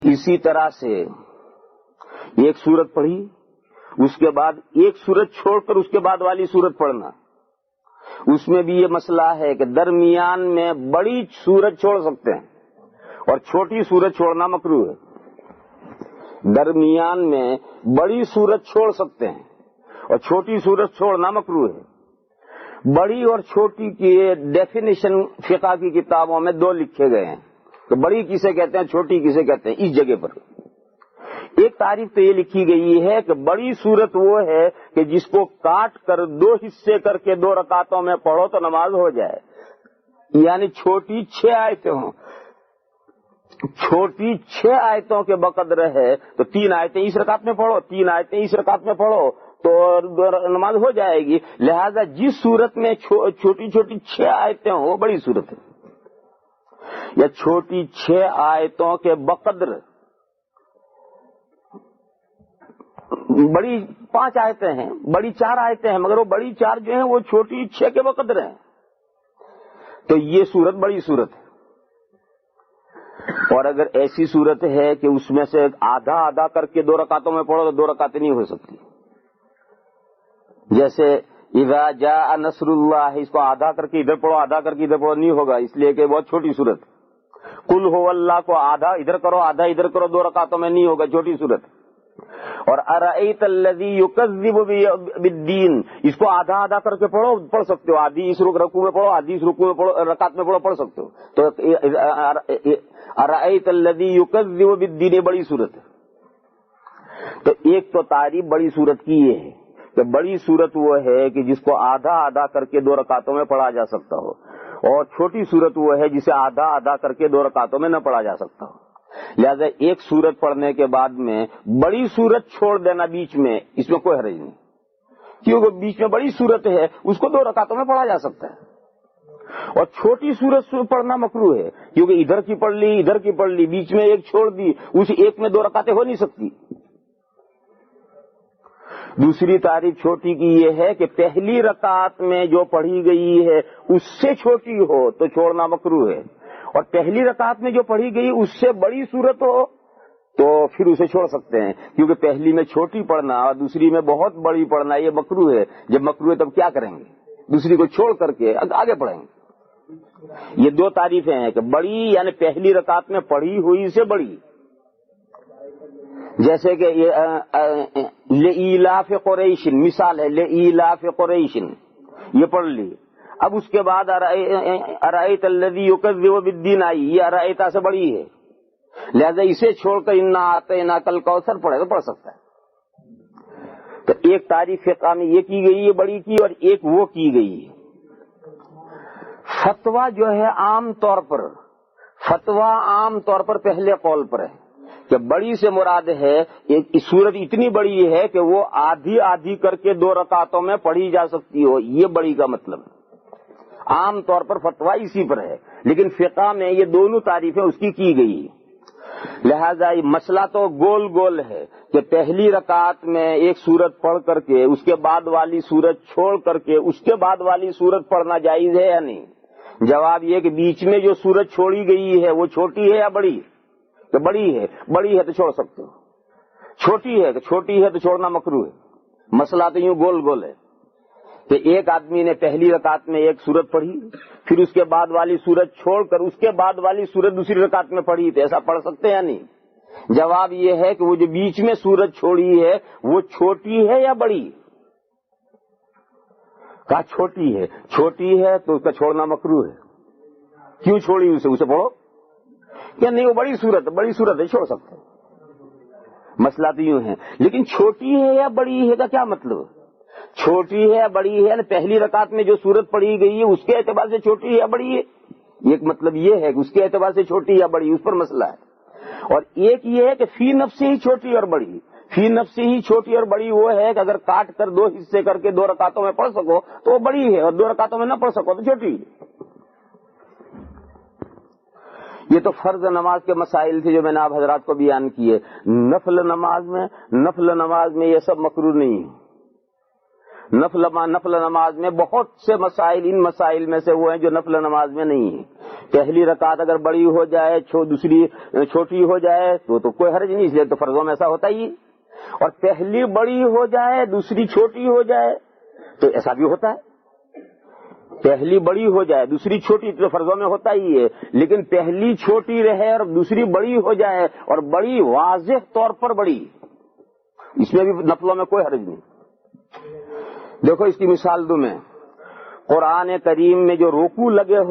اسی طرح سے ایک سورت پڑھی، اس کے بعد ایک سورت چھوڑ کر اس کے بعد والی سورت پڑھنا، اس میں بھی یہ مسئلہ ہے کہ درمیان میں بڑی سورت چھوڑ سکتے ہیں اور چھوٹی سورت چھوڑنا مکروہ ہے۔ درمیان میں بڑی سورت چھوڑ سکتے ہیں اور چھوٹی سورت چھوڑنا مکروہ ہے۔ بڑی اور چھوٹی کی ڈیفینیشن فقہ کی کتابوں میں دو لکھے گئے ہیں کہ بڑی کسے کہتے ہیں، چھوٹی کسے کہتے ہیں۔ اس جگہ پر ایک تعریف تو یہ لکھی گئی ہے کہ بڑی سورت وہ ہے کہ جس کو کاٹ کر دو حصے کر کے 2 رکعتوں میں پڑھو تو نماز ہو جائے، یعنی چھوٹی 6 آیتیں ہوں۔ چھوٹی 6 آیتوں کے بقدر ہے تو 3 آیتیں اس رکعت میں پڑھو، 3 آیتیں اس رکعت میں پڑھو تو نماز ہو جائے گی۔ لہذا جس صورت میں چھوٹی چھوٹی 6 آیتیں ہوں وہ بڑی صورت ہے، یا چھوٹی 6 آیتوں کے بقدر بڑی 5 آیتیں ہیں، بڑی 4 آیتیں ہیں، مگر وہ بڑی 4 جو ہیں وہ چھوٹی 6 کے بقدر ہیں، تو یہ صورت بڑی صورت ہے۔ اور اگر ایسی صورت ہے کہ اس میں سے آدھا آدھا کر کے 2 رکعتوں میں پڑھو تو 2 رکعتیں نہیں ہو سکتی، جیسے اذا جاء نصر اللہ، اس کو آدھا کر کے ادھر پڑھو آدھا کر کے ادھر پڑھو نہیں ہوگا، اس لیے کہ بہت چھوٹی صورت۔ قل هو اللہ کو آدھا ادھر کرو آدھا ادھر کرو 2 رکعتوں میں نہیں ہوگا، چھوٹی صورت۔ اور ارأیت الذی یکذب بالدین، اس کو آدھا آدھا کر کے پڑھ سکتے ہو، آدھی اس رکوع میں پڑھو آدھی اس رکوع میں پڑھو، رکعت میں پڑھ سکتے ہو۔ تو ارأیت الذی یکذب بالدین یہ بڑی صورت ہے۔ تو ایک تو تعریف بڑی صورت کی یہ ہے کہ بڑی صورت وہ ہے کہ جس کو آدھا آدھا کر کے 2 رکعتوں میں پڑھا جا سکتا ہو، اور چھوٹی صورت وہ ہے جسے آدھا آدھا کر کے 2 رکعتوں میں نہ پڑھا جا سکتا ہو۔ لہذا ایک سورت پڑھنے کے بعد میں بڑی سورت چھوڑ دینا بیچ میں، اس میں کوئی حرج نہیں، کیونکہ بیچ میں بڑی سورت ہے اس کو 2 رکعتوں میں پڑھا جا سکتا ہے، اور چھوٹی سورت پڑھنا مکروہ ہے کیونکہ ادھر کی پڑھ لی ادھر کی پڑھ لی، بیچ میں ایک چھوڑ دی، اس ایک میں 2 رکعتیں ہو نہیں سکتی۔ دوسری تعریف چھوٹی کی یہ ہے کہ پہلی رکعت میں جو پڑھی گئی ہے اس سے چھوٹی ہو تو چھوڑنا مکروہ ہے، اور پہلی رکعت میں جو پڑھی گئی اس سے بڑی صورت ہو تو پھر اسے چھوڑ سکتے ہیں، کیونکہ پہلی میں چھوٹی پڑھنا اور دوسری میں بہت بڑی پڑھنا یہ مکروہ ہے۔ جب مکروہ ہے تب کیا کریں گے، دوسری کو چھوڑ کر کے آگے پڑھیں گے۔ یہ 2 تعریفیں ہیں کہ بڑی یعنی پہلی رکعت میں پڑھی ہوئی سے بڑی، جیسے کہ لإیلاف قریش مثال ہے، لإیلاف قریش یہ پڑھ لی، اب اس کے بعد ارأیت الذی یکذب بالدین آئی، یہ ارأیتا سے بڑی ہے، لہذا اسے چھوڑ کر انا اعطیناک الکوثر پڑھے تو پڑھ سکتا ہے۔ تو ایک تعریف فقہ میں یہ کی گئی ہے بڑی کی، اور ایک وہ کی گئی ہے۔ فتویٰ جو ہے عام طور پر پہلے قول پر ہے کہ بڑی سے مراد ہے ایک صورت اتنی بڑی ہے کہ وہ آدھی آدھی کر کے 2 رکعتوں میں پڑھی جا سکتی ہو، یہ بڑی کا مطلب ہے۔ عام طور پر فتویٰ اسی پر ہے، لیکن فقہ میں یہ دونوں تعریفیں اس کی گئی، لہذا یہ مسئلہ تو گول گول ہے کہ پہلی رکعت میں ایک سورت پڑھ کر کے اس کے بعد والی سورت چھوڑ کر کے اس کے بعد والی سورت پڑھنا جائز ہے یا نہیں۔ جواب یہ کہ بیچ میں جو سورت چھوڑی گئی ہے وہ چھوٹی ہے یا بڑی؟ تو بڑی ہے تو چھوڑ سکتے ہو، چھوٹی ہے تو چھوڑنا مکروہ ہے۔ مسئلہ تو یوں گول گول ہے کہ ایک آدمی نے پہلی رکعت میں ایک سورت پڑھی، پھر اس کے بعد والی سورت چھوڑ کر اس کے بعد والی سورت دوسری رکعت میں پڑھی، تو ایسا پڑھ سکتے ہیں یا نہیں؟ جواب یہ ہے کہ وہ جو بیچ میں سورت چھوڑی ہے وہ چھوٹی ہے یا بڑی؟ کہا چھوٹی ہے تو اس کا چھوڑنا مکروہ ہے۔ کیوں چھوڑی اسے پڑھو، کیا نہیں وہ بڑی صورت ہے چھوڑ سکتے ہیں۔ مسئلہ تو یوں ہے، لیکن چھوٹی ہے یا بڑی ہے کا کیا مطلب؟ چھوٹی ہے یا بڑی ہے، یعنی پہلی رکعت میں جو سورت پڑھی گئی ہے اس کے اعتبار سے چھوٹی ہے یا بڑی ہے، ایک مطلب یہ ہے کہ اس کے اعتبار سے چھوٹی یا بڑی، اس پر مسئلہ ہے۔ اور ایک یہ ہے کہ فی نفس ہی چھوٹی اور بڑی، فی نفس ہی چھوٹی اور بڑی وہ ہے کہ اگر کاٹ کر 2 حصے کر کے 2 رکعتوں میں پڑھ سکو تو وہ بڑی ہے، اور 2 رکعتوں میں نہ پڑھ سکو تو چھوٹی ہے۔ یہ تو فرض نماز کے مسائل تھے جو میں نے آپ حضرات کو بیان کیے۔ نفل نماز میں یہ سب مکروہ نہیں ہے۔ نفل نماز میں بہت سے مسائل ان مسائل میں سے وہ ہیں جو نفل نماز میں نہیں ہیں. پہلی رکعت اگر بڑی ہو جائے دوسری چھوٹی ہو جائے تو کوئی حرج نہیں، اس لیے تو فرضوں میں ایسا ہوتا ہی ہے. اور پہلی بڑی ہو جائے دوسری چھوٹی ہو جائے تو ایسا بھی ہوتا ہے. پہلی بڑی ہو جائے دوسری چھوٹی تو فرضوں میں ہوتا ہی ہے، لیکن پہلی چھوٹی رہے اور دوسری بڑی ہو جائے اور بڑی واضح طور پر بڑی، اس میں بھی نفلوں میں کوئی حرج نہیں. دیکھو اس کی مثال دوں میں، قرآن کریم میں جو رکوع لگے ہو